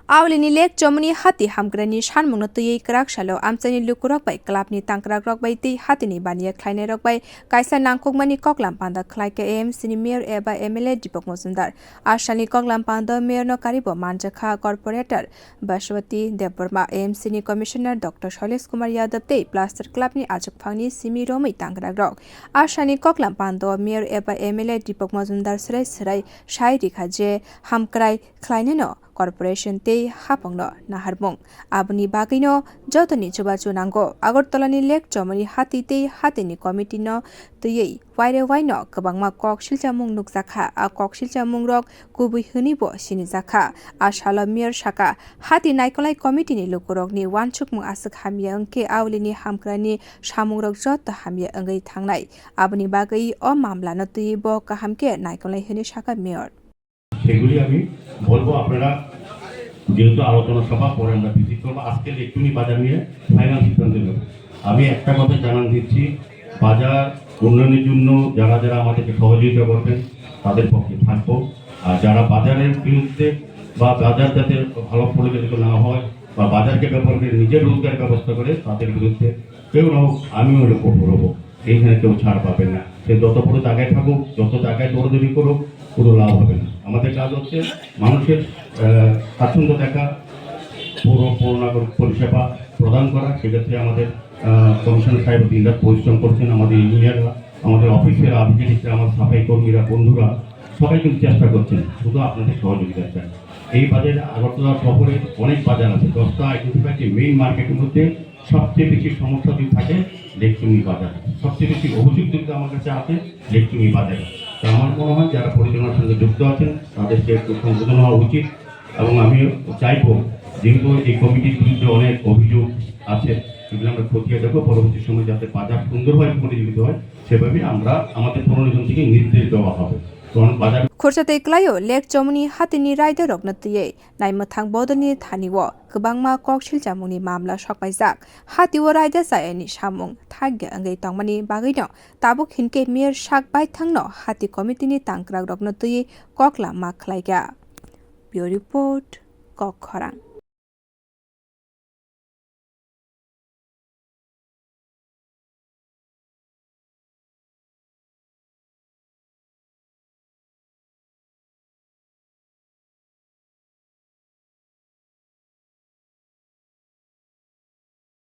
Awlini lek Germany hati hamgrani shanmung no tuyei krak shalo amchani lukurok bai klapni tangkrak rok bai ti hatini bania khlaine rok bai kaisa nangkukmani koklam panda khlai ke AMC ni mayor eba MLA Dipok Mozumdar ashani koklam panda mayor no karibo manjakha corporator Bashwati Deborma AMC ni commissioner Dr. Shailesh Kumar Yadav te plaster club ni ajak phangni simi romai tangkrak rok ashani koklam panda mayor eba MLA Dipok Mozumdar serai shai rikha je hamkrai khlaine no corporation te hapongno naharmung abuni bagino jotoni chubachu nango agartala ni lek Germany hati te hatini committee no tuyei waino kabangma kok silchamung nukjakha a kok silchamung rok kubui hunibo sini jakha a shala mayor shaka hati naikolai committee ni lukurok ni wanchukmung asuk hamya angke awlini hamkrani samung rok jot hamya angai thangnai abuni bagai o mamla no tuyebo kahamke naikolai huni shaka mayor সেগুলি আমি বলবো আপনারা যেহেতু আলোচনা সভা পরে আমরা visit করবো আজকে ইলেকট্রনিক বাজার নিয়ে ফাইনাল সিদ্ধান্ত নেব আমি একটা কথা জানান দিচ্ছি বাজার উন্নয়নের জন্য যারা আমাদেরকে সহযোগিতা করবেন তাদের পক্ষে থাকবো আর যারা বাজারের বিরুদ্ধে বা বাজার যাতে ভালো পরিচালিত না হয় বা বাজারকে ব্যবহার করে নিজের রোজগার ব্যবস্থা করে তাদের বিরুদ্ধে কেউ না হোক আমিও হলে কঠোর হবো এইখানে কেউ ছাড় পাবেন না সে যত বড় জায়গায় থাকুক যত জায়গায় দৌড়দৌড়ি করুক কোনো লাভ হবে না আমাদের কাজ হচ্ছে মানুষের স্বাচ্ছন্দ্য দেখা পৌরনাগরিক পরিষেবা প্রদান করা সেক্ষেত্রে আমাদের কমিশনার সাহেব দিনরাত পরিশ্রম করছেন আমাদের ইঞ্জিনিয়াররা আমাদের অফিসের আধিকারিকরা আমার সাফাই কর্মীরা বন্ধুরা সবাই কিন্তু চেষ্টা করছেন শুধু আপনাদের সহযোগিতা চাই এই বাজারে আগরতলা শহরে অনেক বাজার আছে 10টা আইডেন্টিফাইড মেইন মার্কেটের মধ্যে সবচেয়ে বেশি সমস্যা যদি থাকে লেকচুঙ্গি বাজার সবচেয়ে বেশি অভিযোগ যদি আমার কাছে আছে লেকচুঙ্গি বাজারে তো আমার মনে হয় যারা পরিচালনার সঙ্গে যুক্ত আছেন তাদেরকে একটু সংশোধন হওয়া উচিত এবং আমি চাইবো যেহেতু এই কমিটির বিরুদ্ধে অনেক অভিযোগ আছে এগুলো আমরা খতিয়ে দেখবো পরবর্তী সময় যাতে বাজার সুন্দরভাবে পরিচালিত হয় সেভাবে আমরা আমাদের প্রণোদন থেকে নির্দেশ দেওয়া হবে Khurchate klayo lek Germany hatini raida rogno tuye naimathang bodoni thaniwo kwbangma koksil jamungni mamla sokpaijak hatiwo raida saeni samung thagya angai tongmani bagino tabuk hinke mayor sakbai thangno hati committee ni tangkrak rogno tuye kokla ma khlaiga. Bureau report Kokkhorang.